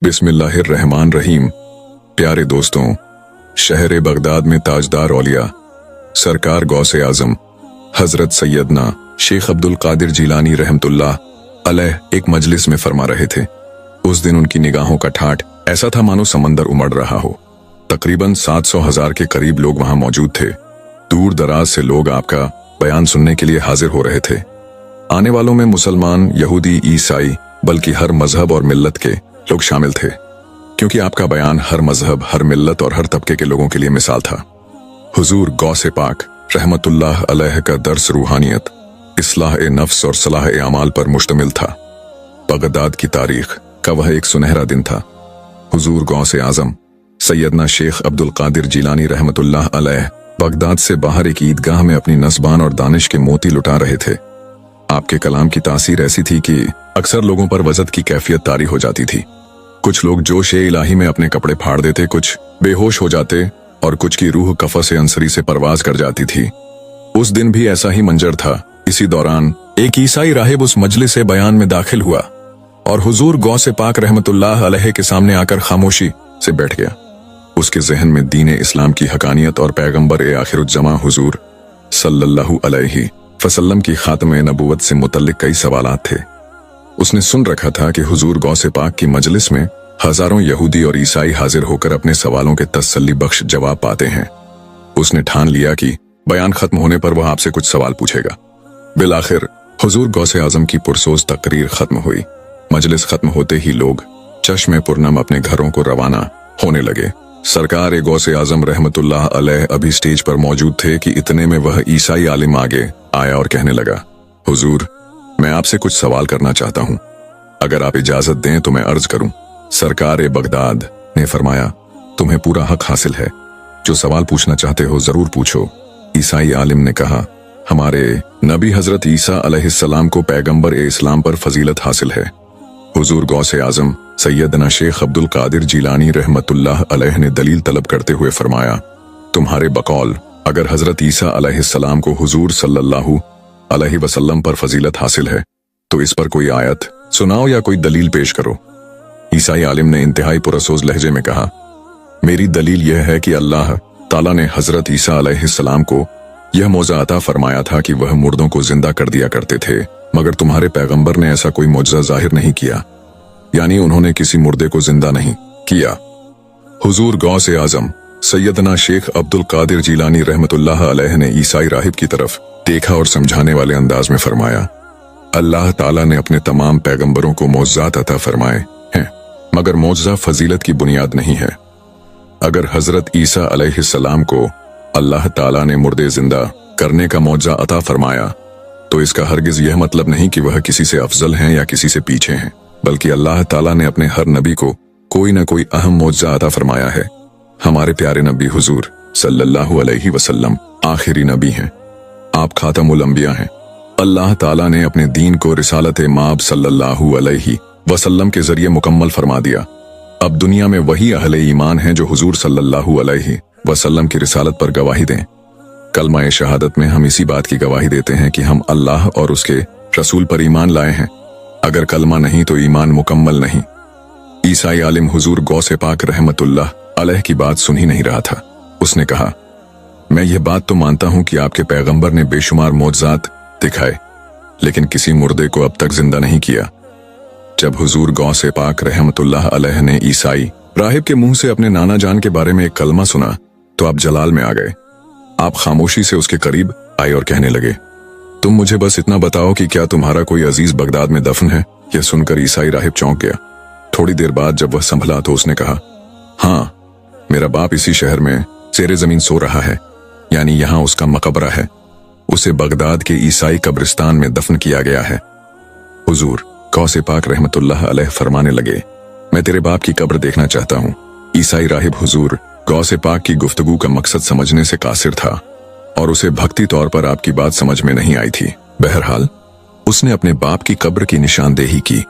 बिस्मिल्लाहिर्रहमानिर्रहीम। प्यारे दोस्तों, शहर बगदाद में ताजदार औलिया सरकार गौसे आजम हजरत सैयदना शेख अब्दुल कादिर जिलानी रहमतुल्लाह अलैह एक मजलिस में फरमा रहे थे। उस दिन उनकी निगाहों का ठाठ ऐसा था मानो समंदर उमड़ रहा हो। तकरीबन 700,000 के करीब लोग वहां मौजूद थे। दूर दराज से लोग आपका बयान सुनने के लिए हाजिर हो रहे थे। आने वालों में मुसलमान, यहूदी, ईसाई, बल्कि हर मजहब और मिल्लत के लोग शामिल थे, क्योंकि आपका बयान हर मजहब, हर मिल्लत और हर तबके के लोगों के लिए मिसाल था। हुजूर गौसे पाक रहमतुल्लाह अलैह का दर्स रूहानियत, इस्लाह ए नफ्स और सलाह ए अमाल पर मुश्तमिल था। बगदाद की तारीख का वह एक सुनहरा दिन था। हुजूर गौसे आजम सैयदना शेख अब्दुल कादिर जिलानी रहमतुल्लाह अलैह बगदाद से बाहर एक ईदगाह में अपनी नस्बान और दानिश के मोती लुटा रहे थे। आपके कलाम की तासीर ऐसी थी कि अक्सर लोगों पर वजद की कैफियत तारी हो जाती थी। कुछ लोग जोश-ए इलाही में अपने कपड़े फाड़ देते, कुछ बेहोश हो जाते और कुछ की रूह कफ़स अंसरी से परवाज कर जाती थी। उस दिन भी ऐसा ही मंजर था। इसी दौरान एक ईसाई राहिब उस मजलिस से बयान में दाखिल हुआ और हुजूर गौसे पाक रहमतुल्लाह अलैह के सामने आकर खामोशी से बैठ गया। उसके जहन में दीन इस्लाम की हकानियत और पैगंबर ए आखिरुज्जमा हुजूर सल्लल्लाहु अलैहि वसल्लम की खातमे नबूवत से मुतल्लिक कई सवालात थे। उसने सुन रखा था कि हुजूर गौसे पाक की मजलिस में हजारों यहूदी और ईसाई हाजिर होकर अपने सवालों के तसल्ली बख्श जवाब पाते हैं। उसने ठान लिया कि बयान खत्म होने पर वह आपसे कुछ सवाल पूछेगा। बिलाखिर हुजूर गौसे आजम की पुरसोज तकरीर खत्म हुई। मजलिस खत्म होते ही लोग चश्मे पुरनम अपने घरों को रवाना होने लगे। सरकार ए गौसे आजम रहमतुल्लाह अलैह अभी स्टेज पर मौजूद थे कि इतने में वह ईसाई आलिम आगे आया और कहने लगा, हुजूर, मैं आपसे कुछ सवाल करना चाहता हूं। अगर आप इजाजत दें तो मैं अर्ज करूं। सरकार ए बगदाद ने फरमाया, तुम्हें पूरा हक हासिल है, जो सवाल पूछना चाहते हो जरूर पूछो। ईसाई आलिम ने कहा, हमारे नबी हजरत ईसा अलैहिस्सलाम को पैगंबर ए इस्लाम पर फजीलत हासिल है। हुजूर गौसे आजम सैयदना शेख अब्दुल कादिर जिलानी रहमतुल्लाह अलैह ने दलील तलब करते हुए फरमाया, तुम्हारे बकौल अगर हजरत ईसा अलैहिस्सलाम को हुजूर सल्लल्लाहु अलैहि वसल्लम पर फजीलत हासिल है तो इस पर कोई आयत सुनाओ या कोई दलील पेश करो। ईसाई आलिम ने इंतहाई पुरसोज लहजे में कहा, मेरी दलील यह है कि अल्लाह ताला ने हजरत ईसा अलैहिस्सलाम को यह मौजा अता फरमाया था कि वह मुर्दों को जिंदा कर दिया करते थे, मगर तुम्हारे पैगंबर ने ऐसा कोई मौजज़ा जाहिर नहीं किया, यानी उन्होंने किसी मुर्दे को जिंदा नहीं किया। हुजूर गौसे आजम सैयदना शेख अब्दुल कादिर जिलानी रहमतुल्लाह अलैह ने ईसाई राहिब की तरफ देखा और समझाने वाले अंदाज में फरमाया, अल्लाह ताला ने अपने तमाम पैगंबरों को मौजज़ात अता फरमाए हैं, मगर मौजज़ा फजीलत की बुनियाद नहीं है। अगर हजरत ईसा अलैहिस्सलाम को अल्लाह ताला ने मुर्दे जिंदा करने का मौजज़ा अता फरमाया तो इसका हरगिज यह मतलब नहीं कि वह किसी से अफजल हैं या किसी से पीछे हैं, बल्कि अल्लाह ताला ने अपने हर नबी को कोई न कोई अहम मौजज़ा अता फरमाया है। हमारे प्यारे नबी हुजूर सल्लल्लाहु अलैहि वसल्लम आखिरी नबी हैं, आप खातमुल अंबिया हैं। अल्लाह ताला ने अपने दीन को रिसालत माब सल्लल्लाहु अलैहि वसल्लम के जरिए मुकम्मल फरमा दिया। अब दुनिया में वही अहले ईमान हैं जो हुजूर सल्लल्लाहु अलैहि वसल्लम की रिसालत पर गवाही दें। कलमा शहादत में हम इसी बात की गवाही देते हैं कि हम अल्लाह और उसके रसूल पर ईमान लाए हैं। अगर कलमा नहीं तो ईमान मुकम्मल नहीं। ईसाई आलिम हुजूर गौसे पाक रहमतुल्लाह अलैह की बात सुन ही नहीं रहा था। उसने कहा, मैं यह बात तो मानता हूं कि आपके पैगंबर ने बेशुमार मौजज़ात दिखाए, लेकिन किसी मुर्दे को अब तक जिंदा नहीं किया। जब हुजूर गौसे पाक रहमतुल्लाह अलैह ने ईसाई राहिब के मुंह से अपने नाना जान के बारे में एक कलमा सुना तो आप जलाल में आ गए। आप खामोशी से उसके करीब आए और कहने लगे, तुम मुझे बस इतना बताओ कि क्या तुम्हारा कोई अजीज बगदाद में दफन है। यह सुनकर ईसाई राहिब चौंक गया। थोड़ी देर बाद जब वह संभला तो उसने कहा, हाँ, मेरा बाप इसी शहर में ज़ेरे जमीन सो रहा है, यानी यहाँ उसका मकबरा है। उसे बगदाद के ईसाई कब्रिस्तान में दफन किया गया है। हुजूर गौसे पाक रहमतुल्लाह अलैह फरमाने लगे, मैं तेरे बाप की कब्र देखना चाहता हूँ। ईसाई राहिब हुजूर गौसे पाक की गुफ्तगू का मकसद समझने से कासिर था और उसे भक्ति तौर पर आपकी बात समझ में नहीं आई थी। बहरहाल उसने अपने बाप की कब्र की निशानदेही की।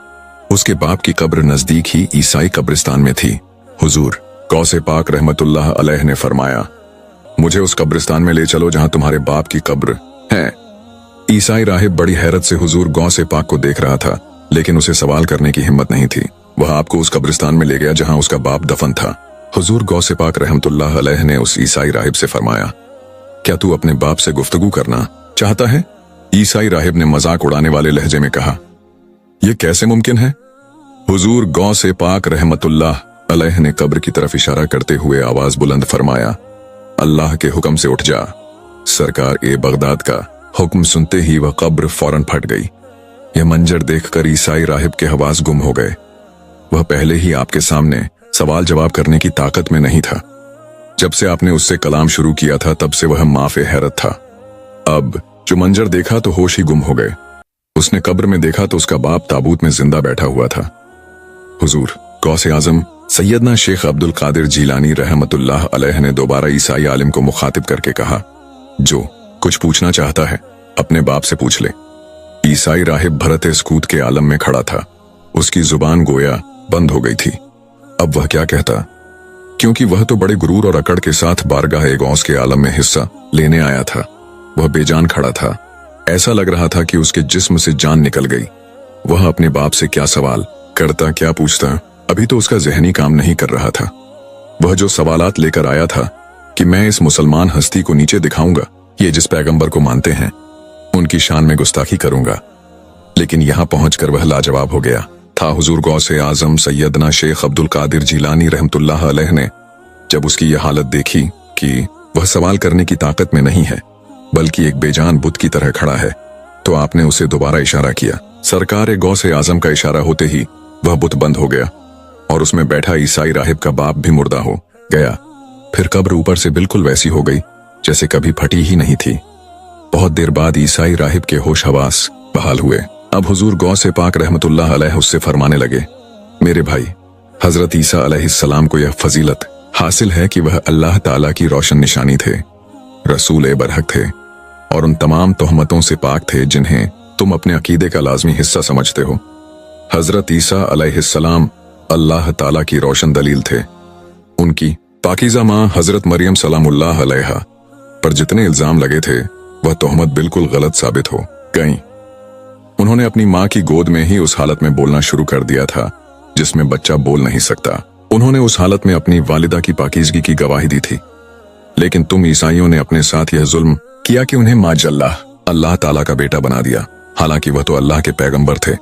उसके बाप की कब्र नजदीक ही ईसाई कब्रिस्तान में थी। हुजूर गौसे पाक रहमतुल्लाह अलैह ने फरमाया, मुझे उस कब्रिस्तान में ले चलो जहां तुम्हारे बाप की कब्र है। ईसाई राहिब बड़ी हैरत से हुजूर गौसे पाक को देख रहा था, लेकिन उसे सवाल करने की हिम्मत नहीं थी। वह आपको उस कब्रिस्तान में ले गया जहां उसका बाप दफन था। हुजूर गौसे पाक रहमतुल्लाह अलैह ने उस ईसाई राहिब से फरमाया, क्या तू अपने बाप से गुफ्तगू करना चाहता है? ईसाई राहिब ने मजाक उड़ाने वाले लहजे में कहा, यह कैसे मुमकिन है? हुजूर गौसे पाक रहमतुल्लाह अलैह ने कब्र की तरफ इशारा करते हुए आवाज बुलंद फरमाया, अल्लाह के हुक्म से उठ जा। सरकार ए बगदाद का हुक्म सुनते ही वह कब्र फौरन फट गई। यह मंजर देखकर ईसाई राहिब के हवास गुम हो गए। वह पहले ही आपके सामने सवाल जवाब करने की ताकत में नहीं था। जब से आपने उससे कलाम शुरू किया था तब से वह माफे हैरत था। अब जो मंजर देखा तो होश ही गुम हो गए। उसने कब्र में देखा तो उसका बाप ताबूत में जिंदा बैठा हुआ था। हुजूर गौसे आजम सैयदना शेख अब्दुल कादिर जीलानी रहमतुल्लाह अलैह ने दोबारा ईसाई आलिम को मुखातिब करके कहा, जो कुछ पूछना चाहता है अपने बाप से पूछ ले। ईसाई राहिब भरत सकूत के आलम में खड़ा था। उसकी जुबान गोया बंद हो गई थी। अब वह क्या कहता, क्योंकि वह तो बड़े गुरूर और अकड़ के साथ बारगाह गौस के आलम में हिस्सा लेने आया था। वह बेजान खड़ा था। ऐसा लग रहा था कि उसके जिस्म से जान निकल गई। वह अपने बाप से क्या सवाल करता, क्या पूछता, अभी तो उसका जहनी काम नहीं कर रहा था। वह जो सवालात लेकर आया था कि मैं इस मुसलमान हस्ती को नीचे दिखाऊंगा, ये जिस पैगंबर को मानते हैं उनकी शान में गुस्ताखी करूंगा। लेकिन यहां पहुंचकर वह लाजवाब हो गया था। हुजूर गौसे आजम सैयदना शेख अब्दुल कादिर जीलानी रहमतुल्लाह अलैह ने जब उसकी यह हालत देखी कि वह सवाल करने की ताकत में नहीं है बल्कि एक बेजान बुत की तरह खड़ा है, तो आपने उसे दोबारा इशारा किया। सरकार गौसे आजम का इशारा होते ही वह बुत बंद हो गया और उसमें बैठा ईसाई राहिब का बाप भी मुर्दा हो गया। फिर कब्र ऊपर से बिल्कुल वैसी हो गई जैसे कभी फटी ही नहीं थी। बहुत देर बाद ईसाई राहिब के होश हवास बहाल हुए। अब हुजूर गौसे पाक रहमतुल्लाह अलैह उससे फरमाने लगे, मेरे भाई, हजरत ईसा अलैहिस्सलाम को यह फजीलत हासिल है कि वह अल्लाह ताला की रोशन निशानी थे, रसूल बरहक थे और उन तमाम तोहमतों से पाक थे जिन्हें तुम अपने अकीदे का लाजमी हिस्सा समझते हो। हजरत ईसा अलैहिस्सलाम अल्लाह ताला की रोशन दलील थे। उनकी पाकीज़ा माँ हजरत मरियम सलामुल्लाह अलैहा पर जितने इल्जाम लगे थे वह तोहमत बिल्कुल गलत साबित हो गईं। उन्होंने अपनी माँ की गोद में ही उस हालत में बोलना शुरू कर दिया था जिसमें बच्चा बोल नहीं सकता। उन्होंने उस हालत में अपनी वालिदा की पाकीज़गी की गवाही दी थी। लेकिन तुम ईसाइयों ने अपने साथ यह जुल्म किया कि उन्हें माजल्लाह अल्लाह ताला का बेटा बना दिया, हालांकि वह तो अल्लाह के पैगंबर थे।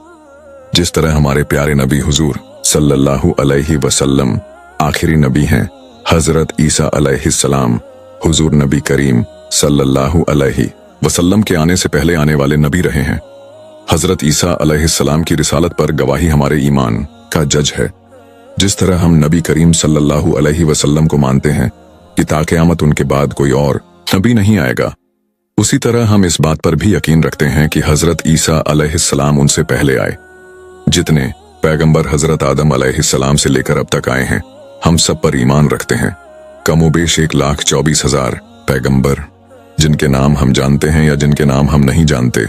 जिस तरह हमारे प्यारे नबी हुजूर सल्लल्लाहु अलैहि वसल्लम आखिरी नबी हैं, हजरत ईसा अलैहिस्सलाम हुजूर नबी करीम सल्लल्लाहु अलैहि वसल्लम के आने से पहले आने वाले नबी रहे हैं। हजरत ईसा अलैहिस्सलाम की रिसालत पर गवाही हमारे ईमान का जज है। जिस तरह हम नबी करीम सल्लल्लाहु अलैहि वसल्लम को मानते हैं कि ताक़यामत उनके बाद कोई और नबी नहीं आएगा, उसी तरह हम इस बात पर भी यकीन रखते हैं कि हजरत ईसा अलैहिस्सलाम उनसे पहले आए। जितने पैगंबर हजरत आदम अलैहिस्सलाम से लेकर अब तक आए हैं, हम सब पर ईमान रखते हैं। कमोबेश 1,24,000 पैगंबर, जिनके नाम हम जानते हैं या जिनके नाम हम नहीं जानते,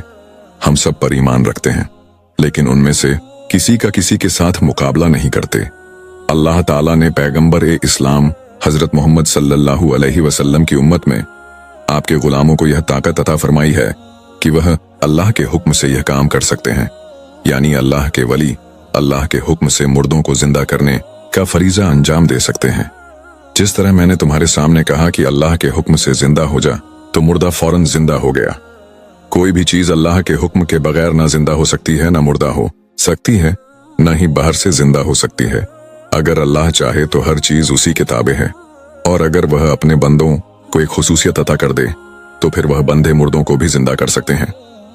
हम सब पर ईमान रखते हैं। लेकिन उनमें से किसी का किसी के साथ मुकाबला नहीं करते। अल्लाह ताला ने पैगंबर इस्लाम हजरत मोहम्मद सल्लल्लाहु अलैहि वसल्लम की उम्मत में आपके गुलामों को यह ताकत अता फरमाई है कि वह अल्लाह के हुक्म से यह काम कर सकते हैं, यानी अल्लाह के वली अल्लाह के हुक्म से मुर्दों को जिंदा करने का फरीजा अंजाम दे सकते हैं। जिस तरह मैंने तुम्हारे सामने कहा कि अल्लाह के हुक्म से जिंदा हो जा, तो मुर्दा फौरन जिंदा हो गया। कोई भी चीज अल्लाह के हुक्म के बगैर ना जिंदा हो सकती है, ना मुर्दा हो सकती है, न ही बाहर से जिंदा हो सकती है। अगर अल्लाह चाहे तो हर चीज उसी के ताबे है, और अगर वह अपने बंदों को एक खुसूसियत अता कर दे तो फिर वह बंदे मुर्दों को भी जिंदा कर सकते हैं।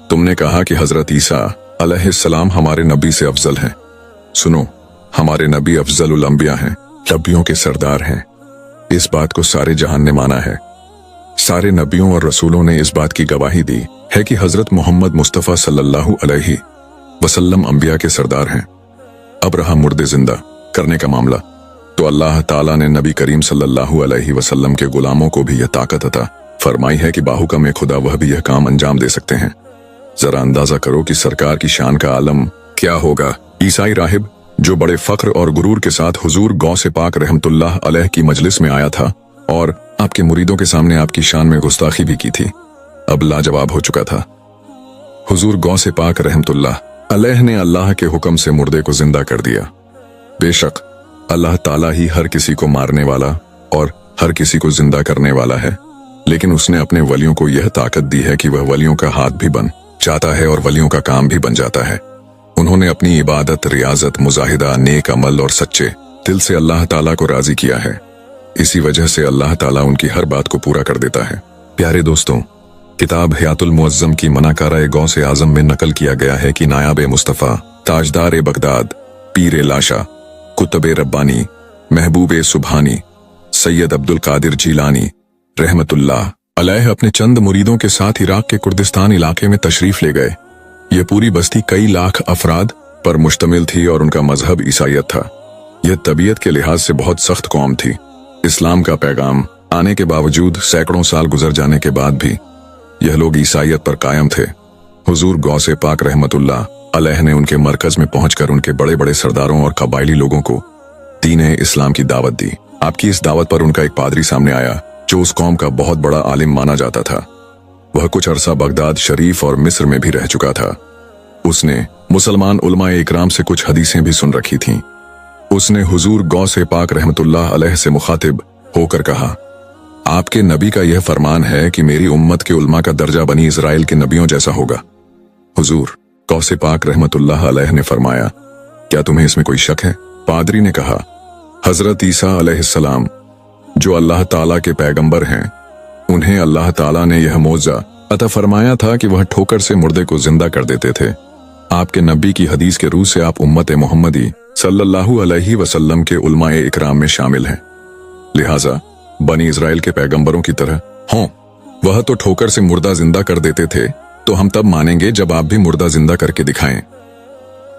तुमने कहा कि हजरत ईसा अलैहिस्सलाम हमारे नबी से अफजल हैं। सुनो, हमारे नबी अफजलुल अंबिया हैं, नबियों के सरदार हैं। इस बात को सारे जहान ने माना है। सारे नबियों और रसूलों ने इस बात की गवाही दी है कि हजरत मोहम्मद मुस्तफ़ा सल्लल्लाहु अलैहि वसल्लम अंबिया के सरदार हैं। अब रहा मुर्दे जिंदा करने का मामला, तो अल्लाह ताला ने नबी करीम सल्लल्लाहु अलैहि वसल्लम के गुलामों को भी यह ताकत अता फरमाई है कि बाहुकम खुदा वह भी यह काम अंजाम दे सकते हैं। जरा अंदाजा करो कि सरकार की शान का आलम क्या होगा। ईसाई राहिब जो बड़े फख्र और गुरूर के साथ हुजूर गौसे पाक रहमतुल्लाह अलैह की मजलिस में आया था और आपके मुरीदों के सामने आपकी शान में गुस्ताखी भी की थी, अब लाजवाब हो चुका था। हुजूर गौसे पाक रहमतुल्लाह अलैह ने अल्लाह के हुक्म से मुर्दे को जिंदा कर दिया। बेशक अल्लाह ताला ही हर किसी को मारने वाला और हर किसी को जिंदा करने वाला है, लेकिन उसने अपने वलियों को यह ताकत दी है कि वह वलियों का हाथ भी बन जाता है और वलियों का काम भी बन जाता है। उन्होंने अपनी इबादत, रियाजत, मुजाहिदा, नेक अमल और सच्चे दिल से अल्लाह ताला को राजी किया है। इसी वजह से अल्लाह ताला उनकी हर बात को पूरा कर देता है। प्यारे दोस्तों, किताब हयातुल मुअज्जम की मनाकारा गौसे आजम में नकल किया गया है कि नायाब मुस्तफ़ा, ताजदार बगदाद, पीर लाशा, कुतुब रब्बानी, महबूब सुबहानी, सैयद अब्दुल कादिर जीलानी रहमतुल्लाह अलैह अपने चंद मुरीदों के साथ इराक के कुर्दिस्तान इलाके में तशरीफ ले गए। यह पूरी बस्ती कई लाख अफराद पर मुश्तमिल थी और उनका मजहब ईसाईयत था। यह तबीयत के लिहाज से बहुत सख्त कौम थी। इस्लाम का पैगाम आने के बावजूद सैकड़ों साल गुजर जाने के बाद भी यह लोग ईसाईयत पर कायम थे। हुजूर गौसे पाक रहमतुल्लाह अलैह ने उनके मरकज में पहुंचकर उनके बड़े बड़े सरदारों और कबायली लोगों को दीन इस्लाम की दावत दी। आपकी इस दावत पर उनका एक पादरी सामने आया जो उस कौम का बहुत बड़ा आलिम माना जाता था। वह कुछ अरसा बगदाद शरीफ और मिस्र में भी रह चुका था। उसने मुसलमान उलमाए इकराम से कुछ हदीसें भी सुन रखी थीं। उसने हुजूर गौसे पाक रहमतुल्लाह अलैह से मुखातिब होकर कहा, आपके नबी का यह फरमान है कि मेरी उम्मत के उलमा का दर्जा बनी इजराइल के नबियों जैसा होगा। हुजूर गौसे पाक रहमतुल्लाह अलैह ने फरमाया, क्या तुम्हें इसमें कोई शक है? पादरी ने कहा, हजरत ईसा अलैहिस्सलाम जो अल्लाह ताला के पैगंबर हैं, उन्हें अल्लाह ताला ने यह मौजा अता फरमाया था कि वह ठोकर से मुर्दे को जिंदा कर देते थे। आपके नबी की हदीस के रूह से आप उम्मत मोहम्मदी सल्लल्लाहु अलैहि वसल्लम के उलमाए इकराम में शामिल हैं। लिहाजा बनी इजराइल के पैगंबरों की तरह हों। वह तो ठोकर से मुर्दा जिंदा कर देते थे, तो हम तब मानेंगे जब आप भी मुर्दा जिंदा करके दिखाएं।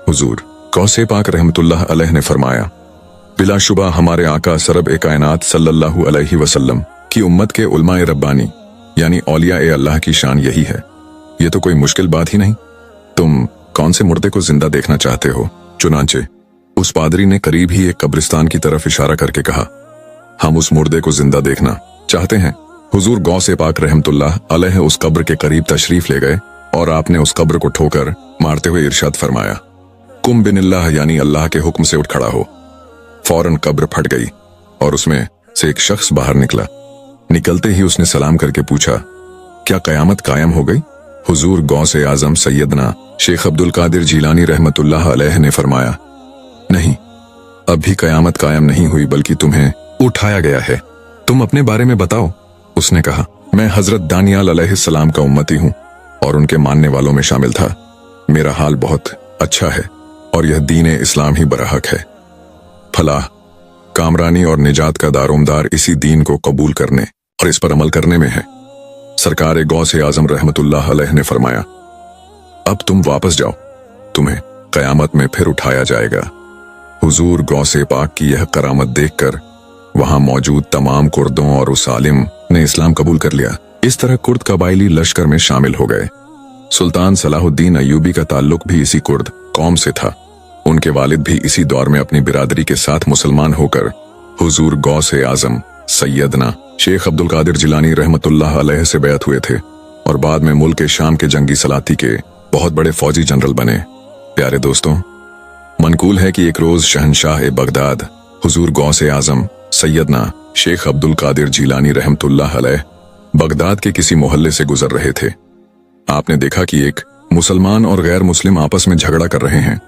हुजूर गौसे पाक रहमतुल्लाह अलैह ने फरमाया, बिलाशुबा हमारे आका सरब ए कायनात सल्लल्लाहु अलैहि वसल्लम की उम्मत के उलमाए रब्बानी यानी औलिया ए अल्लाह की शान यही है। ये तो कोई मुश्किल बात ही नहीं। तुम कौन से मुर्दे को जिंदा देखना चाहते हो? चुनांचे उस पादरी ने करीब ही एक कब्रिस्तान की तरफ इशारा करके कहा, हम उस मुर्दे को जिंदा देखना चाहते हैं। हुजूर गौसे पाक रहमतुल्लाह अलैह उस कब्र के करीब तशरीफ ले गए और आपने उस कब्र को ठोकर मारते हुए इरशाद फरमाया, कुम बिनिल्लाह यानी अल्लाह के हुक्म से उठ खड़ा हो। फौरन कब्र फट गई और उसमें से एक शख्स बाहर निकला। निकलते ही उसने सलाम करके पूछा, क्या कयामत कायम हो गई? हुजूर गौसे आजम सैयदना शेख अब्दुल कादिर जीलानी रहमतुल्लाह अलैह ने फरमाया, नहीं, अभी कयामत कायम नहीं हुई बल्कि तुम्हें उठाया गया है। तुम अपने बारे में बताओ। उसने कहा, मैं हजरत दानियाल अलैहिस्सलाम का उम्मती हूँ और उनके मानने वालों में शामिल था। मेरा हाल बहुत अच्छा है और यह दीन इस्लाम ही बराहक है। फलाह, कामरानी और निजात का दारोमदार इसी दीन को कबूल करने और इस पर अमल करने में है। सरकार गौसे आजम रहमतुल्लाह अलैह ने फरमाया, अब तुम वापस जाओ, तुम्हें कयामत में फिर उठाया जाएगा। हुजूर गौसे पाक की यह करामत देखकर वहां मौजूद तमाम कुर्दों और उस आलिम ने इस्लाम कबूल कर लिया। इस तरह कुर्द कबायली लश्कर में शामिल हो गए। सुल्तान सलाहुद्दीन अय्यूबी का ताल्लुक भी इसी कुर्द कौम से था। उनके वालिद भी इसी दौर में अपनी बिरादरी के साथ मुसलमान होकर हुजूर गौसे आजम सैयदना शेख अब्दुल कादिर जिलानी रहमतुल्लाह अलैह से बैत हुए थे और बाद में मुल्क शाम के जंगी सलाती के बहुत बड़े फौजी जनरल बने। प्यारे दोस्तों, मनकूल है कि एक रोज शहनशाह बगदाद हुजूर गौसे आजम सैयदना शेख अब्दुल कादिर जीलानी रहमतुल्लाह अलैह बगदाद के किसी मोहल्ले से गुजर रहे थे। आपने देखा कि एक मुसलमान और गैर मुस्लिम आपस में झगड़ा कर रहे हैं।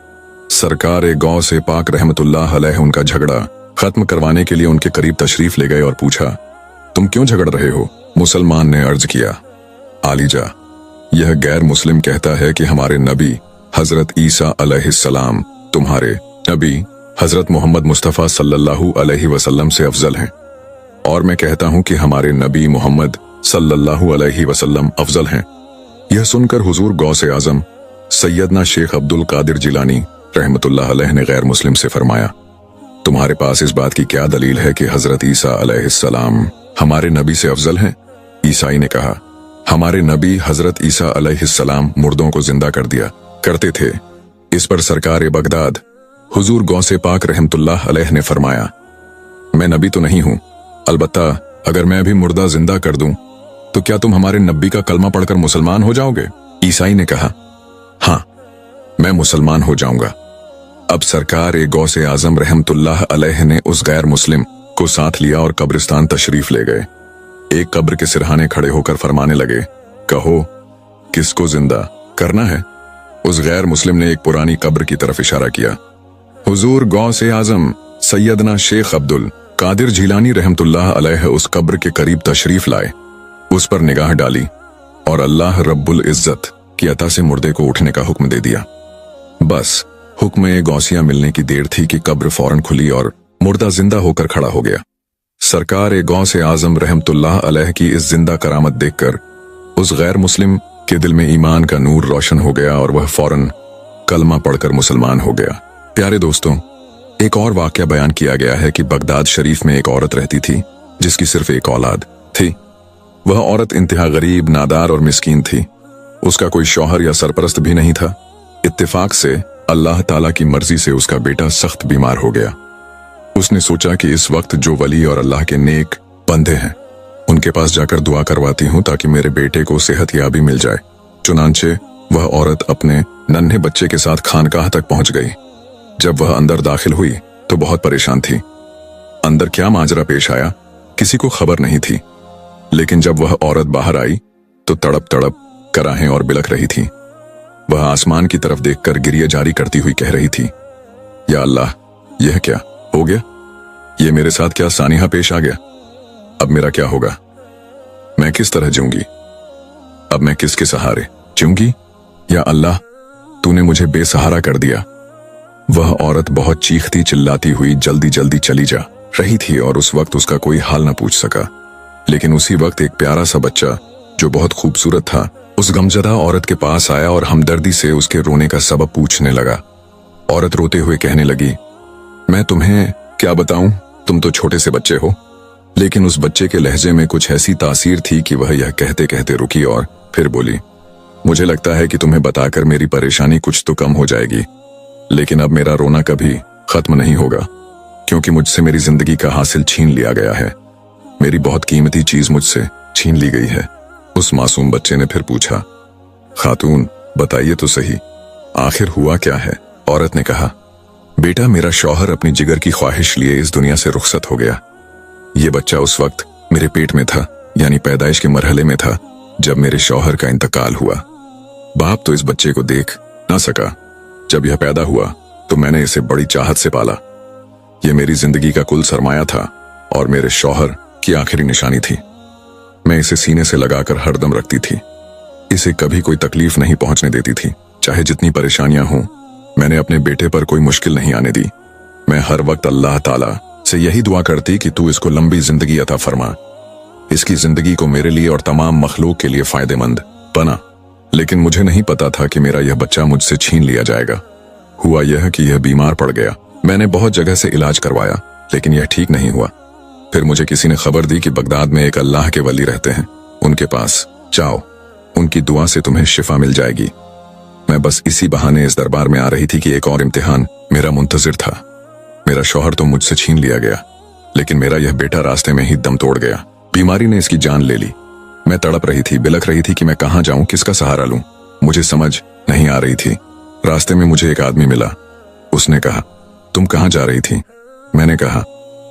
सरकार गौसे पाक रहमतुल्लाह अलैह उनका झगड़ा खत्म करवाने के लिए उनके करीब तशरीफ ले गए और पूछा, तुम क्यों झगड़ रहे हो? मुसलमान ने अर्ज किया, आलीजा, यह गैर मुस्लिम कहता है कि हमारे नबी हजरत ईसा अलैहिस्सलाम तुम्हारे नबी हजरत मोहम्मद मुस्तफ़ा सल्लल्लाहु अलैहि वसल्लम से अफजल हैं, और मैं कहता हूं कि हमारे नबी मोहम्मद सल्लल्लाहु अलैहि वसल्लम अफजल हैं। यह सुनकर हुजूर गौसे आजम सैयदना शेख अब्दुल कादिर जिलानी रहमतुल्लाह अलैह ने गैर मुस्लिम से फरमाया, तुम्हारे पास इस बात की क्या दलील है कि हजरत ईसा अलैहिस्सलाम हमारे नबी से अफजल हैं? ईसाई ने कहा, हमारे नबी हजरत ईसा अलैहिस्सलाम मुर्दों को जिंदा कर दिया करते थे। इस पर सरकार बगदाद हुजूर गौसे पाक रहमतुल्लाह अलैह ने फरमाया, मैं नबी तो नहीं हूं, अलबत्ता अगर मैं भी मुर्दा जिंदा कर दूं तो क्या तुम हमारे नबी का कलमा पढ़कर मुसलमान हो जाओगे? ईसाई ने कहा, हाँ, मैं मुसलमान हो जाऊंगा। अब सरकार ए गौसे आजम रहमतुल्लाह अलैह ने उस गैर मुस्लिम को साथ लिया और कब्रिस्तान तशरीफ ले गए। एक कब्र के सिरहाने खड़े होकर फरमाने लगे, कहो किसको जिंदा करना है? उस गैर मुस्लिम ने एक पुरानी कब्र की तरफ इशारा किया। हुजूर गौसे आजम सैयदना शेख अब्दुल कादिर जिलानी रहमतुल्लाह अलैह उस कब्र के करीब तशरीफ लाए, उस पर निगाह डाली और अल्लाह रब्बुल इज्जत की अता से मुर्दे को उठने का हुक्म दे दिया। बस हुक्म ए गौसिया मिलने की देर थी कि कब्र फौरन खुली और मुर्दा जिंदा होकर खड़ा हो गया। सरकार ए गौसे आजम रहमतुल्लाह अलैह की इस जिंदा करामत देखकर उस गैर मुस्लिम के दिल में ईमान का नूर रोशन हो गया और वह फौरन कलमा पढ़कर मुसलमान हो गया। प्यारे दोस्तों, एक और वाकया बयान किया गया है कि बगदाद शरीफ में एक औरत रहती थी जिसकी सिर्फ एक औलाद थी। वह औरत इंतहा गरीब, नादार और मिस्कीन थी। उसका कोई शौहर या सरपरस्त भी नहीं था। इत्तेफाक से अल्लाह ताला की मर्जी से उसका बेटा सख्त बीमार हो गया। उसने सोचा कि इस वक्त जो वली और अल्लाह के नेक बंदे हैं उनके पास जाकर दुआ करवाती हूं ताकि मेरे बेटे को सेहतयाबी मिल जाए। चुनांचे वह औरत अपने नन्हे बच्चे के साथ खानकाह तक पहुंच गई। जब वह अंदर दाखिल हुई तो बहुत परेशान थी। अंदर क्या माजरा पेश आया किसी को खबर नहीं थी, लेकिन जब वह औरत बाहर आई तो तड़प तड़प कराहें और बिलख रही थी। वह आसमान की तरफ देखकर गिरिया जारी करती हुई कह रही थी, या अल्लाह, यह क्या हो गया? ये मेरे साथ क्या सानिहा पेश आ गया? अब मेरा क्या होगा? मैं किस तरह जीऊंगी? अब मैं किसके सहारे जीऊंगी? या अल्लाह, तूने मुझे बेसहारा कर दिया। वह औरत बहुत चीखती चिल्लाती हुई जल्दी जल्दी चली जा रही थी और उस वक्त उसका कोई हाल न पूछ सका। लेकिन उसी वक्त एक प्यारा सा बच्चा जो बहुत खूबसूरत था उस गमजदा औरत के पास आया और हमदर्दी से उसके रोने का सबब पूछने लगा। औरत रोते हुए कहने लगी, मैं तुम्हें क्या बताऊं, तुम तो छोटे से बच्चे हो। लेकिन उस बच्चे के लहजे में कुछ ऐसी तासीर थी कि वह यह कहते कहते रुकी और फिर बोली, मुझे लगता है कि तुम्हें बताकर मेरी परेशानी कुछ तो कम हो जाएगी, लेकिन अब मेरा रोना कभी खत्म नहीं होगा, क्योंकि मुझसे मेरी जिंदगी का हासिल छीन लिया गया है। मेरी बहुत कीमती चीज मुझसे छीन ली गई है। उस मासूम बच्चे ने फिर पूछा, खातून बताइए तो सही, आखिर हुआ क्या है? औरत ने कहा, बेटा, मेरा शौहर अपनी जिगर की ख्वाहिश लिए इस दुनिया से रुखसत हो गया। ये बच्चा उस वक्त मेरे पेट में था, यानी पैदाइश के मरहले में था, जब मेरे शौहर का इंतकाल हुआ। बाप तो इस बच्चे को देख ना सका। जब यह पैदा हुआ तो मैंने इसे बड़ी चाहत से पाला। यह मेरी जिंदगी का कुल सरमाया था और मेरे शौहर की आखिरी निशानी थी। मैं इसे सीने से लगाकर हरदम रखती थी। इसे कभी कोई तकलीफ नहीं पहुंचने देती थी, चाहे जितनी परेशानियां हों। मैंने अपने बेटे पर कोई मुश्किल नहीं आने दी। मैं हर वक्त अल्लाह ताला से यही दुआ करती कि तू इसको लंबी जिंदगी अता फरमा, इसकी जिंदगी को मेरे लिए और तमाम मखलूक के लिए फायदेमंद बना। लेकिन मुझे नहीं पता था कि मेरा यह बच्चा मुझसे छीन लिया जाएगा। हुआ यह कि यह बीमार पड़ गया। मैंने बहुत जगह से इलाज करवाया, लेकिन यह ठीक नहीं हुआ। फिर मुझे किसी ने खबर दी कि बगदाद में एक अल्लाह के वली रहते हैं, उनके पास जाओ, उनकी दुआ से तुम्हें शिफा मिल जाएगी। मैं बस इसी बहाने इस दरबार में आ रही थी कि एक और इम्तिहान मेरा मुंतजिर था। मेरा शौहर तो मुझसे छीन लिया गया, लेकिन मेरा यह बेटा रास्ते में ही दम तोड़ गया। बीमारी ने इसकी जान ले ली। मैं तड़प रही थी, बिलख रही थी कि मैं कहाँ जाऊं, किसका सहारा लूं। मुझे समझ नहीं आ रही थी। रास्ते में मुझे एक आदमी मिला। उसने कहा, तुम कहाँ जा रही थी? मैंने कहा,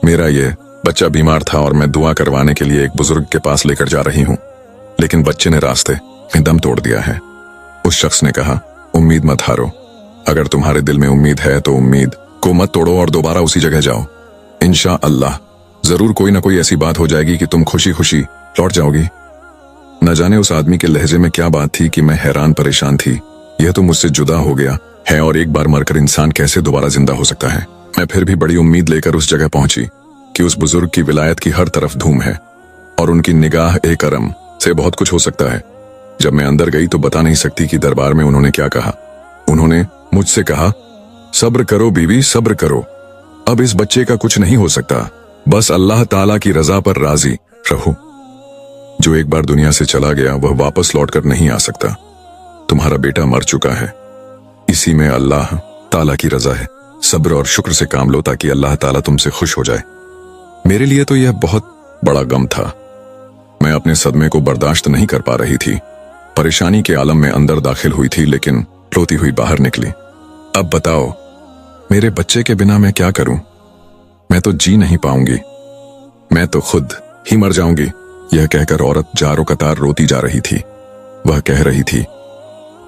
मेरा ये बच्चा बीमार था और मैं दुआ करवाने के लिए एक बुजुर्ग के पास लेकर जा रही हूँ, लेकिन बच्चे ने रास्ते में दम तोड़ दिया है। उस शख्स ने कहा, उम्मीद मत हारो। अगर तुम्हारे दिल में उम्मीद है तो उम्मीद को मत तोड़ो और दोबारा उसी जगह जाओ। इंशा अल्लाह जरूर कोई ना कोई ऐसी बात हो जाएगी कि तुम खुशी खुशी लौट जाओगी। न जाने उस आदमी के लहजे में क्या बात थी कि मैं हैरान परेशान थी। यह तो मुझसे जुदा हो गया है और एक बार मरकर इंसान कैसे दोबारा जिंदा हो सकता है। मैं फिर भी बड़ी उम्मीद लेकर उस जगह पहुंची कि उस बुजुर्ग की विलायत की हर तरफ धूम है और उनकी निगाह ए करम से बहुत कुछ हो सकता है। जब मैं अंदर गई तो बता नहीं सकती कि दरबार में उन्होंने क्या कहा। उन्होंने मुझसे कहा, सब्र करो बीवी, सब्र करो। अब इस बच्चे का कुछ नहीं हो सकता, बस अल्लाह ताला की रजा पर राजी रहो। जो एक बार दुनिया से चला गया वह वापस लौटकर नहीं आ सकता। तुम्हारा बेटा मर चुका है, इसी में अल्लाह ताला की रजा है। सब्र और शुक्र से काम लो ताकि अल्लाह ताला तुमसे खुश हो जाए। मेरे लिए तो यह बहुत बड़ा गम था। मैं अपने सदमे को बर्दाश्त नहीं कर पा रही थी। परेशानी के आलम में अंदर दाखिल हुई थी, लेकिन रोती हुई बाहर निकली। अब बताओ मेरे बच्चे के बिना मैं क्या करूं? मैं तो जी नहीं पाऊंगी, मैं तो खुद ही मर जाऊंगी। यह कहकर औरत जारो कतार रोती जा रही थी। वह कह रही थी,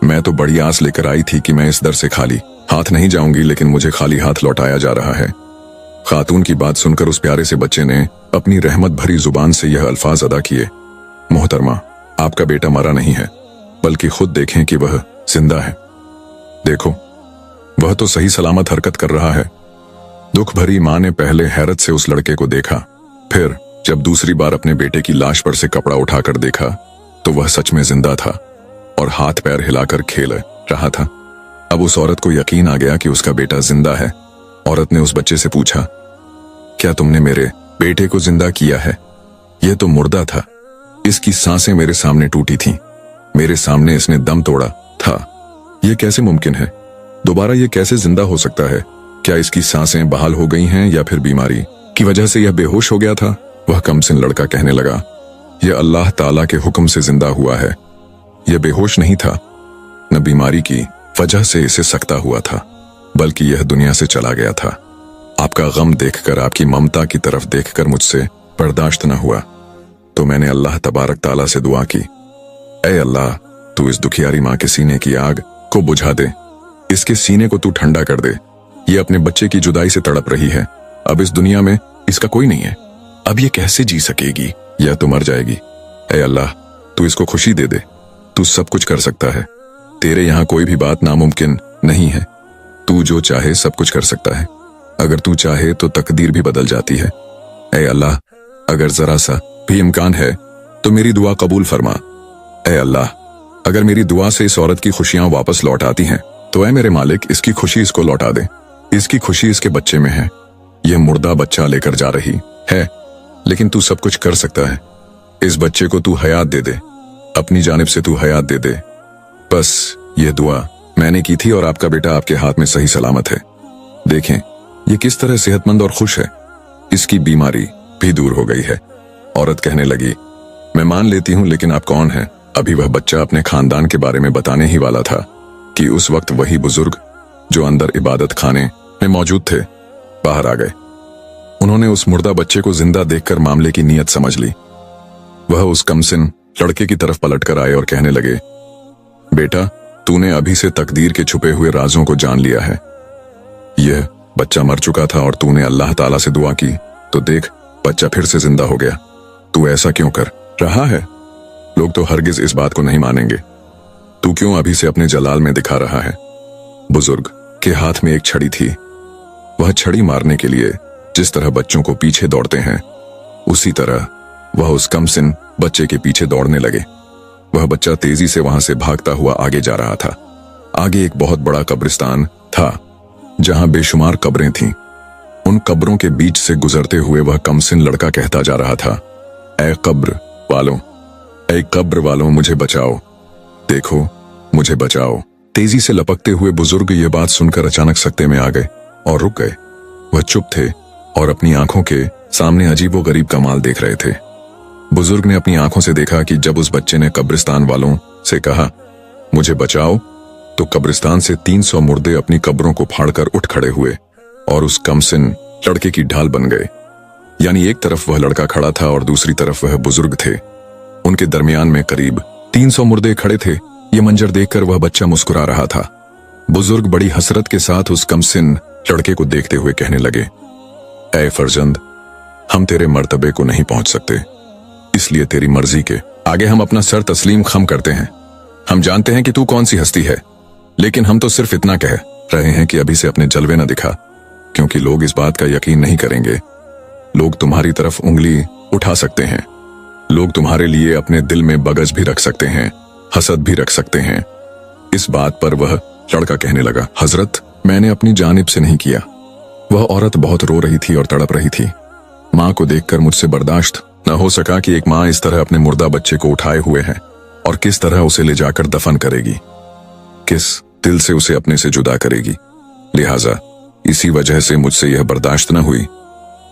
मैं तो बड़ी आस लेकर आई थी कि मैं इस दर से खाली हाथ नहीं जाऊंगी, लेकिन मुझे खाली हाथ लौटाया जा रहा है। खातून की बात सुनकर उस प्यारे से बच्चे ने अपनी रहमत भरी जुबान से यह अल्फाज अदा किए, मोहतरमा, आपका बेटा मरा नहीं है, बल्कि खुद देखें कि वह जिंदा है। देखो, वह तो सही सलामत हरकत कर रहा है। दुख भरी मां ने पहले हैरत से उस लड़के को देखा, फिर जब दूसरी बार अपने बेटे की लाश पर से कपड़ा उठाकर देखा तो वह सच में जिंदा था और हाथ पैर हिलाकर खेल रहा था। अब उस औरत को यकीन आ गया कि उसका बेटा जिंदा है। औरत ने उस बच्चे से पूछा, क्या तुमने मेरे बेटे को जिंदा किया है? यह तो मुर्दा था, इसकी सांसें मेरे सामने टूटी थीं, मेरे सामने इसने दम तोड़ा था। यह कैसे मुमकिन है? दोबारा यह कैसे जिंदा हो सकता है? क्या इसकी सांसें बहाल हो गई हैं या फिर बीमारी की वजह से यह बेहोश हो गया था? वह कमसिन लड़का कहने लगा, यह अल्लाह ताला के हुक्म से जिंदा हुआ है। यह बेहोश नहीं था, न बीमारी की वजह से इसे सकता हुआ था, बल्कि यह दुनिया से चला गया था। आपका गम देखकर, आपकी ममता की तरफ देखकर मुझसे बर्दाश्त न हुआ, तो मैंने अल्लाह तबारक ताला से दुआ की, ऐ अल्लाह, तू इस दुखियारी मां के सीने की आग को बुझा दे, इसके सीने को तू ठंडा कर दे। ये अपने बच्चे की जुदाई से तड़प रही है। अब इस दुनिया में इसका कोई नहीं है, अब ये कैसे जी सकेगी? या तो मर जाएगी। ऐ अल्लाह, तू इसको खुशी दे दे, तू सब कुछ कर सकता है, तेरे यहाँ कोई भी बात नामुमकिन नहीं है। तू जो चाहे सब कुछ कर सकता है, अगर तू चाहे तो तकदीर भी बदल जाती है। ऐ अल्लाह, अगर जरा सा भी इम्कान है तो मेरी दुआ कबूल फरमा। ऐ अल्लाह, अगर मेरी दुआ से इस औरत की खुशियां वापस लौट आती हैं तो ऐ मेरे मालिक, इसकी खुशी इसको लौटा दे। इसकी खुशी इसके बच्चे में है। यह मुर्दा बच्चा लेकर जा रही है, लेकिन तू सब कुछ कर सकता है। इस बच्चे को तू हयात दे दे, अपनी जानिब से तू हयात दे दे। बस यह दुआ मैंने की थी और आपका बेटा आपके हाथ में सही सलामत है। देखें ये किस तरह सेहतमंद और खुश है, इसकी बीमारी भी दूर हो गई है। औरत कहने लगी, मैं मान लेती हूं, लेकिन आप कौन हैं? अभी वह बच्चा अपने खानदान के बारे में बताने ही वाला था कि उस वक्त वही बुजुर्ग जो अंदर इबादत खाने में मौजूद थे बाहर आ गए। उन्होंने उस मुर्दा बच्चे को जिंदा देखकर मामले की नीयत समझ ली। वह उस कमसिन लड़के की तरफ पलटकर आए और कहने लगे, बेटा, तूने अभी से तकदीर के छुपे हुए राजों को जान लिया है। यह बच्चा मर चुका था और तूने अल्लाह ताला से दुआ की तो देख, बच्चा फिर से जिंदा हो गया। तू ऐसा क्यों कर रहा है? लोग तो हरगिज इस बात को नहीं मानेंगे। तू क्यों अभी से अपने जलाल में दिखा रहा है? बुजुर्ग के हाथ में एक छड़ी थी। वह छड़ी मारने के लिए जिस तरह बच्चों को पीछे दौड़ते हैं, उसी तरह वह उस कमसिन बच्चे के पीछे दौड़ने लगे। वह बच्चा तेजी से वहां से भागता हुआ आगे जा रहा था। आगे एक बहुत बड़ा कब्रिस्तान था जहां बेशुमार कब्रें थीं। उन कब्रों के बीच से गुजरते हुए वह कमसिन लड़का कहता जा रहा था, ऐ कब्र वालों, ऐ कब्र वालों, मुझे बचाओ, देखो मुझे बचाओ। तेजी से लपकते हुए बुजुर्ग ये बात सुनकर अचानक सकते में आ गए और रुक गए। वह चुप थे और अपनी आंखों के सामने अजीबो गरीब कमाल देख रहे थे। बुजुर्ग ने अपनी आंखों से देखा कि जब उस बच्चे ने कब्रिस्तान वालों से कहा, मुझे बचाओ, तो कब्रिस्तान से 300 मुर्दे अपनी कब्रों को फाड़कर उठ खड़े हुए और उस कमसिन लड़के की ढाल बन गए। यानी एक तरफ वह लड़का खड़ा था और दूसरी तरफ वह बुजुर्ग थे। उनके दरमियान में करीब 300 मुर्दे खड़े थे। ये मंजर देखकर वह बच्चा मुस्कुरा रहा था। बुजुर्ग बड़ी हसरत के साथ उस कमसिन लड़के को देखते हुए कहने लगे, ऐ फर्जंद, हम तेरे मर्तबे को नहीं पहुंच सकते, इसलिए तेरी मर्जी के आगे हम अपना सर तस्लीम खम करते हैं। हम जानते हैं कि तू कौन सी हस्ती है, लेकिन हम तो सिर्फ इतना कह रहे हैं कि अभी से अपने जलवे न दिखा, क्योंकि लोग इस बात का यकीन नहीं करेंगे। लोग तुम्हारी तरफ उंगली उठा सकते हैं, लोग तुम्हारे लिए अपने दिल में बगज भी रख सकते हैं, हसद भी रख सकते हैं। इस बात पर वह लड़का कहने लगा, हजरत, मैंने अपनी जानिब से नहीं किया। वह औरत बहुत रो रही थी और तड़प रही थी। मां को देखकर मुझसे बर्दाश्त न हो सका कि एक मां इस तरह अपने मुर्दा बच्चे को उठाए हुए है और किस तरह उसे ले जाकर दफन करेगी, किस दिल से उसे अपने से जुदा करेगी। लिहाजा इसी वजह से मुझसे यह बर्दाश्त न हुई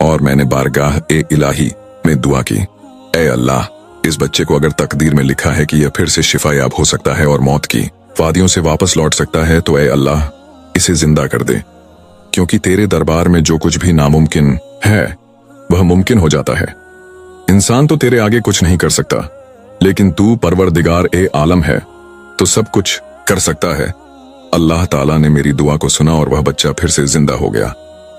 और मैंने बारगाह ए इलाही में दुआ की, ऐ अल्लाह, इस बच्चे को अगर तकदीर में लिखा है कि यह फिर से शिफायाब हो सकता है और मौत की वादियों से वापस लौट सकता है, तो ऐ अल्लाह, इसे जिंदा कर दे। क्योंकि तेरे दरबार में जो कुछ भी नामुमकिन है वह मुमकिन हो जाता है। इंसान तो तेरे आगे कुछ नहीं कर सकता, लेकिन तू परवरदिगार ए आलम है तो सब कुछ कर सकता है। अल्लाह ताला ने मेरी दुआ को सुना और वह बच्चा फिर से जिंदा हो गया।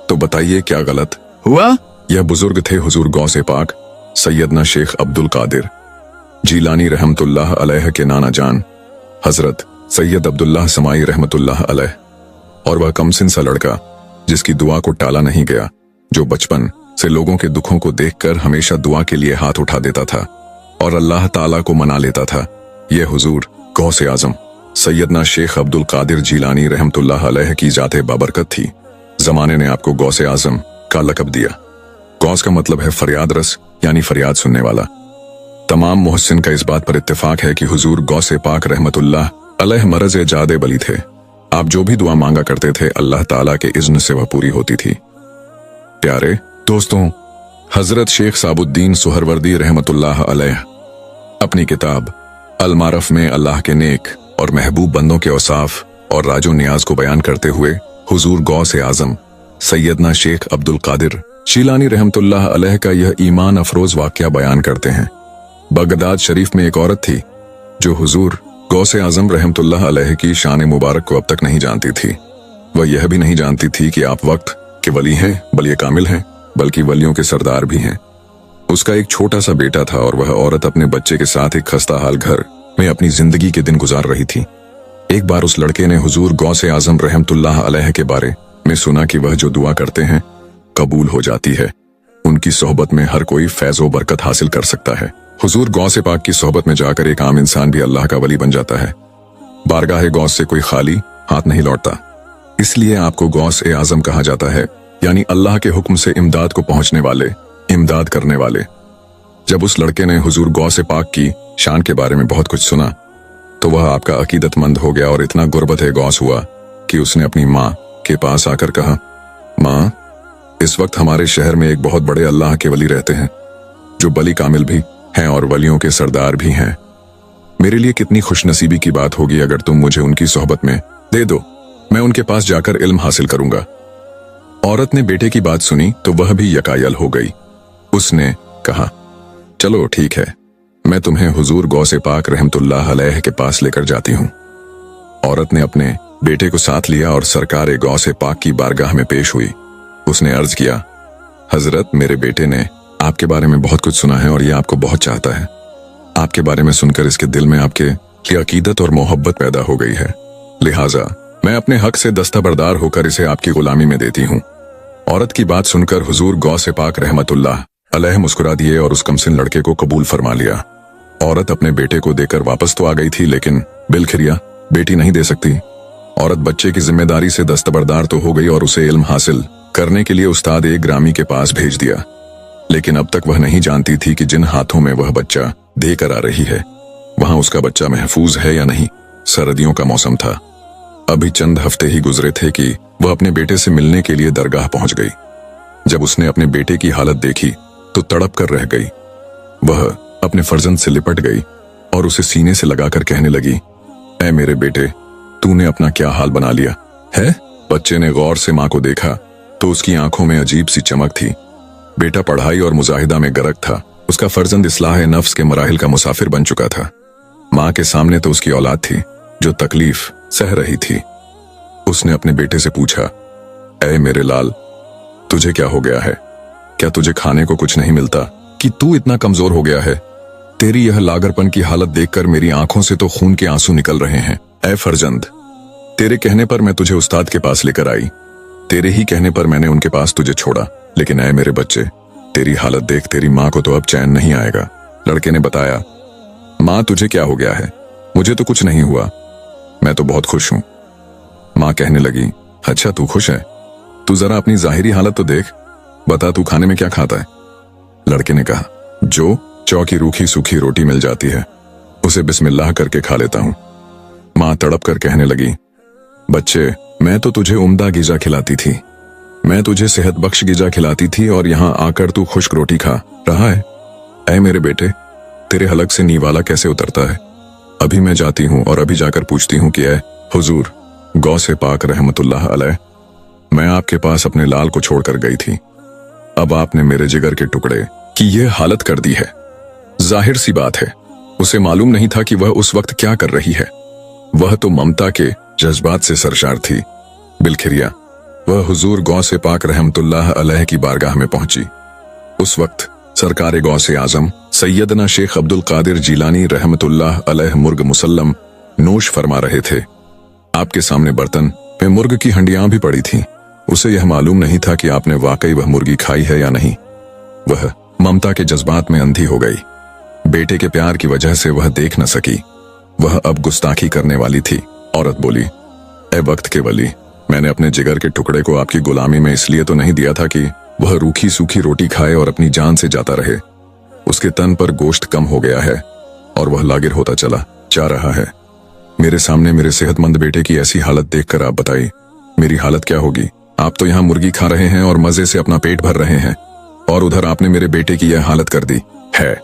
तो बताइए क्या गलत हुआ? यह बुजुर्ग थे हुजूर गौसे पाक सैयदना शेख अब्दुल कादिर जीलानी रहमतुल्लाह अलैह के नाना जान हजरत सैयद अब्दुल्लाह समाई रहमतुल्लाह अलैह। और वह कमसिन सा लड़का जिसकी दुआ को टाला नहीं गया, जो बचपन से लोगों के दुखों को देखकर हमेशा दुआ के लिए हाथ उठा देता था और अल्लाह ताला को मना लेता था। यह हुजूर गौसे आजम सैयदना शेख अब्दुल कादिर जीलानी रहमतुल्लाह अलैह की जाते बाबरकत थी। जमाने ने आपको गौसे आजम का लकब दिया। गौस का मतलब है फरियाद रस, यानी फरियाद सुनने वाला। तमाम मुहस्सिन का इस बात पर इत्तेफाक है कि हुजूर गौसे पाक रहमतुल्लाह अलैह मरज जादे बली थे। आप जो भी दुआ मांगा करते थे अल्लाह ताला के इज़्न से वह पूरी होती थी। प्यारे दोस्तों, हजरत शेख साबुद्दीन सुहरवर्दी रहमतुल्लाह अलैह अपनी किताब अल मारफ में अल्लाह के नेक और महबूब बंदों के औसाफ और राजो नियाज को बयान करते हुए हुजूर गौसे आजम सैयदना शेख अब्दुल कादिर शीलानी रहमतुल्लाह अलैह का यह ईमान अफरोज वाकया बयान करते हैं। बगदाद शरीफ में एक औरत थी जो हुजूर गौसे आजम रहमतुल्लाह अलैह की शान मुबारक को अब तक नहीं जानती थी। वह यह भी नहीं जानती थी कि आप वक्त के वली हैं, बलिए कामिल हैं, बल्कि वलियों के सरदार भी हैं। उसका एक छोटा सा बेटा था और वह औरत अपने बच्चे के साथ एक खस्ता हाल घर में अपनी जिंदगी के दिन गुजार रही थी। एक बार उस लड़के ने हुजूर गौसे आजम रहमतुल्लाह अलैह के बारे में सुना कि वह जो दुआ करते हैं कबूल हो जाती है। उनकी सोहबत में हर कोई फैज़ो बरकत हासिल कर सकता है। हुजूर गौसे पाक की सोहबत में जाकर एक आम इंसान भी अल्लाह का वली बन जाता है। बारगाह गौस से कोई खाली हाथ नहीं लौटता, इसलिए आपको गौस ए आजम कहा जाता है, यानी अल्लाह के हुक्म से इमदाद को पहुंचने वाले, इमदाद करने वाले। जब उस लड़के ने हुजूर गौसे पाक की शान के बारे में बहुत कुछ सुना तो वह आपका अकीदतमंद हो गया और इतना गुर्बत गौस हुआ कि उसने अपनी माँ के पास आकर कहा, माँ, इस वक्त हमारे शहर में एक बहुत बड़े अल्लाह के वली रहते हैं जो बली कामिल भी हैं और वलियों के सरदार भी हैं। मेरे लिए कितनी खुशनसीबी की बात होगी अगर तुम मुझे उनकी सोहबत में दे दो। मैं उनके पास जाकर इल्म हासिल करूंगा। औरत ने बेटे की बात सुनी तो वह भी यकायल हो गई। उसने कहा, चलो ठीक है, मैं तुम्हें हुजूर गौसे पाक रहमतुल्लाह अलैह के पास लेकर जाती हूँ। औरत ने अपने बेटे को साथ लिया और सरकार गौसे पाक की बारगाह में पेश हुई। उसने अर्ज किया, हजरत, मेरे बेटे ने आपके बारे में बहुत कुछ सुना है और यह आपको बहुत चाहता है। आपके बारे में सुनकर इसके दिल में आपके लिए अकीदत और मोहब्बत पैदा हो गई है, लिहाजा मैं अपने हक से दस्तबरदार होकर इसे आपकी गुलामी में देती हूँ। औरत की बात सुनकर हुजूर गौसे पाक रहमतुल्लाह अलैह मुस्कुरा दिए और उस कमसिन लड़के को कबूल फरमा लिया। औरत अपने बेटे को देकर वापस तो आ गई थी, लेकिन बिलखिरिया बेटी नहीं दे सकती। औरत बच्चे की जिम्मेदारी से दस्तबरदार तो हो गई और उसे इल्म हासिल करने के लिए उस्ताद एक ग्रामी के पास भेज दिया, लेकिन अब तक वह नहीं जानती थी कि जिन हाथों में वह बच्चा देकर आ रही है वहां उसका बच्चा महफूज है या नहीं। सर्दियों का मौसम था। अभी चंद हफ्ते ही गुजरे थे कि वह अपने बेटे से मिलने के लिए दरगाह पहुंच गई। जब उसने अपने बेटे की हालत देखी तो तड़प कर रह गई। वह अपने फर्जंद से लिपट गई और उसे सीने से लगाकर कहने लगी, ऐ मेरे बेटे, तूने अपना क्या हाल बना लिया है? बच्चे ने गौर से मां को देखा तो उसकी आंखों में अजीब सी चमक थी। बेटा पढ़ाई और मुजाहिदा में गरक था। उसका फर्जंद इस्लाह नफ्स के मराहिल का मुसाफिर बन चुका था। मां के सामने तो उसकी औलाद थी जो तकलीफ सह रही थी। उसने अपने बेटे से पूछा, ऐ मेरे लाल, तुझे क्या हो गया है? क्या तुझे खाने को कुछ नहीं मिलता कि तू इतना कमजोर हो गया है? तेरी यह लागरपन की हालत देखकर मेरी आंखों से तो खून के आंसू निकल रहे हैं। ऐ फर्जंद, तेरे कहने पर मैं तुझे उस्ताद के पास लेकर आई, तेरे ही कहने पर मैंने उनके पास तुझे छोड़ा, लेकिन ऐ मेरे बच्चे, तेरी हालत देख तेरी माँ को तो अब चैन नहीं आएगा। लड़के ने बताया, माँ, तुझे क्या हो गया है? मुझे तो कुछ नहीं हुआ, मैं तो बहुत खुश हूं। माँ कहने लगी, अच्छा तू खुश है? तू जरा अपनी जाहिरी हालत तो देख, बता तू खाने में क्या खाता है? लड़के ने कहा, जो चौ की रूखी सूखी रोटी मिल जाती है उसे बिस्मिल्लाह करके खा लेता हूं। माँ तड़प कर कहने लगी, बच्चे, मैं तो तुझे उम्दा गिजा खिलाती थी, मैं तुझे सेहत बख्श गिजा खिलाती थी और यहाँ आकर तू खुश्क रोटी खा रहा है। ऐ मेरे बेटे, तेरे हलक से नीवाला कैसे उतरता है? अभी मैं जाती हूँ और अभी जाकर पूछती हूँ कि ऐ हुजूर गौसे पाक रहमतुल्लाह अलैह, मैं आपके पास अपने लाल को छोड़कर गई थी, अब आपने मेरे जिगर के टुकड़े की यह हालत कर दी है। जाहिर सी बात है, उसे मालूम नहीं था कि वह उस वक्त क्या कर रही है। वह तो ममता के जज्बात से सरशार थी। बिलखिरिया वह हुजूर गौसे पाक रहमतुल्लाह अलैह की बारगाह में पहुंची। उस वक्त सरकार गौसे आजम सैयदना शेख अब्दुल कादिर जीलानी रहमतुल्लाह अलैह मुर्ग मुसल्लम नोश फरमा रहे थे। आपके सामने बर्तन में मुर्ग की हंडियां भी पड़ी थीं। उसे यह मालूम नहीं था कि आपने वाकई वह मुर्गी खाई है या नहीं। वह ममता के जज्बात में अंधी हो गई। बेटे के प्यार की वजह से वह देख न सकी। वह अब गुस्ताखी करने वाली थी। औरत बोली, ए वक्त के वली, मैंने अपने जिगर के टुकड़े को आपकी गुलामी में इसलिए तो नहीं दिया था कि वह रूखी सूखी रोटी खाए और अपनी जान से जाता रहे। उसके तन पर गोश्त कम हो गया है और वह लागिर होता चला जा रहा है। मेरे सामने मेरे सेहतमंद बेटे की ऐसी हालत देखकर आप बताइए मेरी हालत क्या होगी। आप तो यहाँ मुर्गी खा रहे हैं और मजे से अपना पेट भर रहे हैं, और उधर आपने मेरे बेटे की यह हालत कर दी है।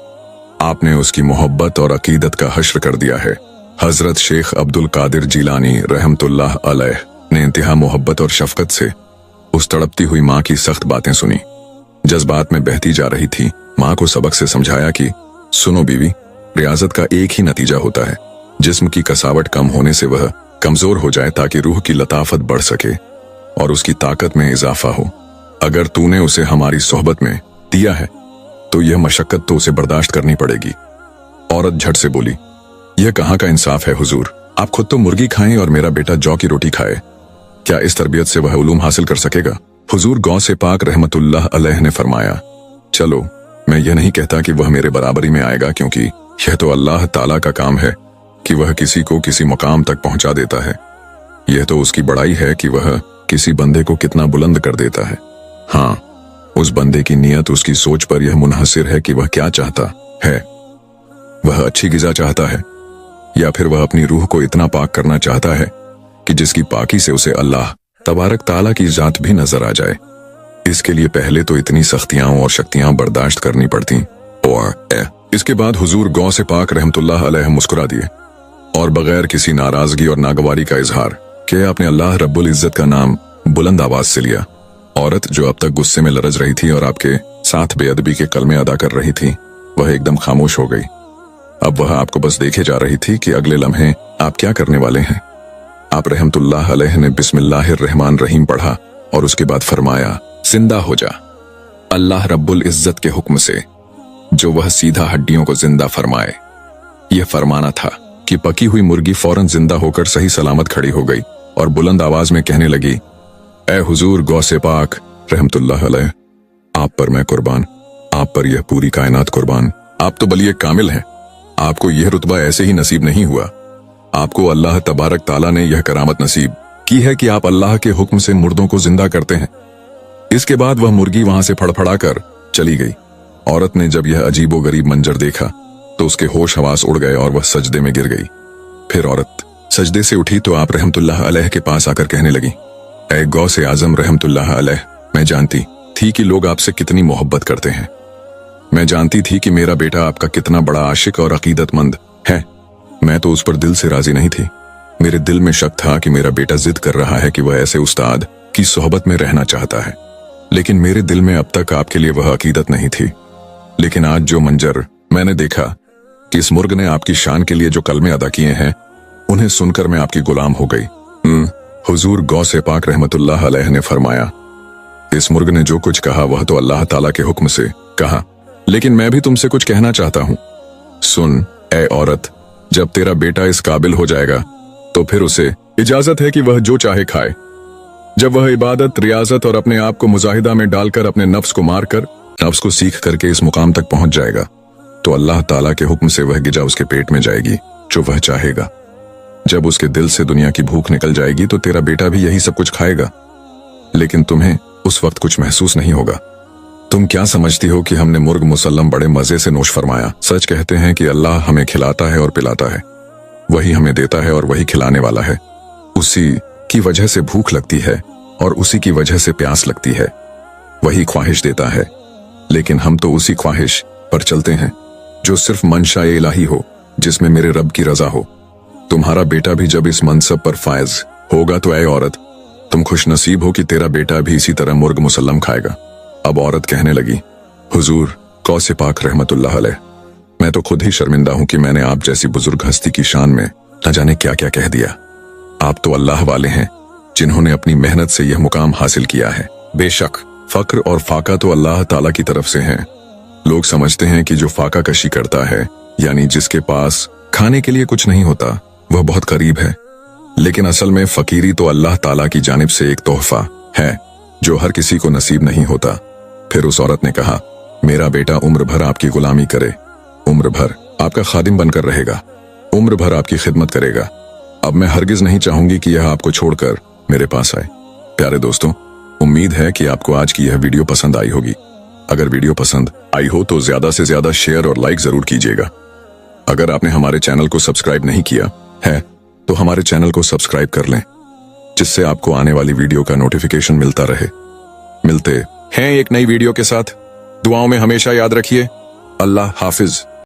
आपने उसकी मोहब्बत और अकीदत का हश्र कर दिया है। हजरत शेख अब्दुल कादिर जीलानी रहमतुल्लाह अलैह ने इंतहा मोहब्बत और शफकत से उस तड़पती हुई माँ की सख्त बातें सुनी। जज्बात में बहती जा रही थी माँ को सबक से समझाया कि सुनो बीवी, रियाजत का एक ही नतीजा होता है, जिस्म की कसावट कम होने से वह कमजोर हो जाए ताकि रूह की लताफत बढ़ सके और उसकी ताकत में इजाफा हो। अगर तूने उसे हमारी सोहबत में दिया है तो यह मशक्कत तो उसे बर्दाश्त करनी पड़ेगी। औरत झट से बोली, यह कहाँ का इंसाफ है हुजूर, आप खुद तो मुर्गी खाएं और मेरा बेटा जौ की रोटी खाए। क्या इस तरबियत से वह उलूम हासिल कर सकेगा? हुजूर गौसे पाक रहमतुल्लाह अलैह ने फरमाया, चलो मैं यह नहीं कहता कि वह मेरे बराबरी में आएगा, क्योंकि यह तो अल्लाह ताला का काम है कि वह किसी को किसी मुकाम तक पहुंचा देता है। यह तो उसकी बड़ाई है कि वह किसी बंदे को कितना बुलंद कर देता है। हाँ, उस बंदे की नीयत उसकी सोच पर यह मुनहसिर है कि वह क्या चाहता है। वह अच्छी गिज़ा चाहता है या फिर वह अपनी रूह को इतना पाक करना चाहता है कि जिसकी पाकी से उसे अल्लाह तबारक ताला की जात भी नजर आ जाए। इसके लिए पहले तो इतनी सख्तियां और शक्तियां बर्दाश्त करनी पड़ती, और इसके बाद हुजूर गौसे पाक रहमतुल्लाह अलैह मुस्कुरा दिए और बगैर किसी नाराजगी और नागवारी का इजहार कि आपने अल्लाह रब्बुल इज्जत का नाम बुलंद आवाज से लिया। औरत जो अब तक गुस्से में लरज रही थी और आपके साथ बेअदबी के कलमे अदा कर रही थी, वह एकदम खामोश हो गई। अब वह आपको बस देखे जा रही थी कि अगले लम्हे आप क्या करने वाले हैं। आप रहमतुल्लाह अलैह ने बिस्मिल्लाहिर रहमान रहीम पढ़ा और उसके बाद फरमाया, जिंदा हो जा अल्लाह रब्बुल इज्जत के हुक्म से, जो वह सीधा हड्डियों को जिंदा फरमाए। यह फरमाना था कि पकी हुई मुर्गी फौरन जिंदा होकर सही सलामत खड़ी हो गई और बुलंद आवाज में कहने लगी, ए हुजूर गौसे पाक रहमतुल्लाह अलैह, आप पर मैं कुर्बान, आप पर यह पूरी कायनात कुर्बान। आप तो बलिए कामिल हैं, आपको यह रुतबा ऐसे ही नसीब नहीं हुआ। आपको अल्लाह तबारक ताला ने यह करामत नसीब की है कि आप अल्लाह के हुक्म से मुर्दों को जिंदा करते हैं। इसके बाद वह मुर्गी वहां से फड़फड़ा कर चली गई। औरत ने जब यह अजीबो गरीब मंजर देखा तो उसके होश हवास उड़ गए और वह सजदे में गिर गई। फिर औरत सजदे से उठी तो आप रहमतुल्लाह अलैह के पास आकर कहने लगी, ऐ गौसे आजम रहमतुल्लाह अलैह, मैं जानती थी कि लोग आपसे कितनी मोहब्बत करते हैं। मैं जानती थी कि मेरा बेटा आपका कितना बड़ा आशिक और अकीदतमंद है। मैं तो उस पर दिल से राजी नहीं थी। मेरे दिल में शक था कि मेरा बेटा जिद कर रहा है कि वह ऐसे उस्ताद की सोहबत में रहना चाहता है, लेकिन मेरे दिल में अब तक आपके लिए वह अकीदत नहीं थी। लेकिन आज जो मंजर मैंने देखा कि इस मुर्ग ने आपकी शान के लिए जो कलमे अदा किए हैं, उन्हें सुनकर मैं आपकी गुलाम हो गई। हुजूर गौसे पाक रहमतुल्लाह अलैह ने फरमाया, इस मुर्ग ने जो कुछ कहा वह तो अल्लाह ताला के हुक्म से कहा, लेकिन मैं भी तुमसे कुछ कहना चाहता हूं। सुन ए औरत, जब तेरा बेटा इस काबिल हो जाएगा तो फिर उसे इजाजत है कि वह जो चाहे खाए। जब वह इबादत, रियाजत और अपने आप को मुजाहिदा में डालकर अपने नफ्स को मारकर, नफ्स को सीख करके इस मुकाम तक पहुंच जाएगा तो अल्लाह ताला के हुक्म से वह गिजा उसके पेट में जाएगी जो वह चाहेगा। जब उसके दिल से दुनिया की भूख निकल जाएगी तो तेरा बेटा भी यही सब कुछ खाएगा, लेकिन तुम्हें उस वक्त कुछ महसूस नहीं होगा। तुम क्या समझती हो कि हमने मुर्ग मुसल्लम बड़े मजे से नोश फरमाया। सच कहते हैं कि अल्लाह हमें खिलाता है और पिलाता है, वही हमें देता है और वही खिलाने वाला है। उसी की वजह से भूख लगती है और उसी की वजह से प्यास लगती है। वही ख्वाहिश देता है, लेकिन हम तो उसी ख्वाहिश पर चलते हैं जो सिर्फ मंशा-ए इलाही हो, जिसमें मेरे रब की रजा हो। तुम्हारा बेटा भी जब इस मनसब पर फायज होगा तो ऐ औरत, तुम खुश नसीब हो कि तेरा बेटा भी इसी तरह मुर्ग मुसल्लम खाएगा। अब औरत कहने लगी, हुजूर गौसे पाक रहमतुल्लाह अलैह, मैं तो खुद ही शर्मिंदा हूं कि मैंने आप जैसी बुजुर्ग हस्ती की शान में न जाने क्या क्या कह दिया। आप तो अल्लाह वाले हैं जिन्होंने अपनी मेहनत से यह मुकाम हासिल किया है। बेशक फक्र और फाका तो अल्लाह ताला की तरफ से हैं। लोग समझते हैं कि जो फाका कशी करता है, यानी जिसके पास खाने के लिए कुछ नहीं होता, वह बहुत करीब है, लेकिन असल में फकीरी तो अल्लाह ताला की जानिब से एक तोहफा है जो हर किसी को नसीब नहीं होता। फिर उस औरत ने कहा, मेरा बेटा उम्र भर आपकी गुलामी करे, उम्र भर आपका खादिम बनकर रहेगा, उम्र भर आपकी खिदमत करेगा। अब मैं हरगिज नहीं चाहूंगी कि यह आपको छोड़कर मेरे पास आए। प्यारे दोस्तों, उम्मीद है कि आपको आज की यह वीडियो पसंद आई होगी। अगर वीडियो पसंद आई हो तो ज्यादा से ज्यादा शेयर और लाइक जरूर कीजिएगा। अगर आपने हमारे चैनल को सब्सक्राइब नहीं किया है तो हमारे चैनल को सब्सक्राइब कर लें, जिससे आपको आने वाली वीडियो का नोटिफिकेशन मिलता रहे। मिलते हैं एक नई वीडियो के साथ। दुआओं में हमेशा याद रखिए। अल्लाह हाफिज।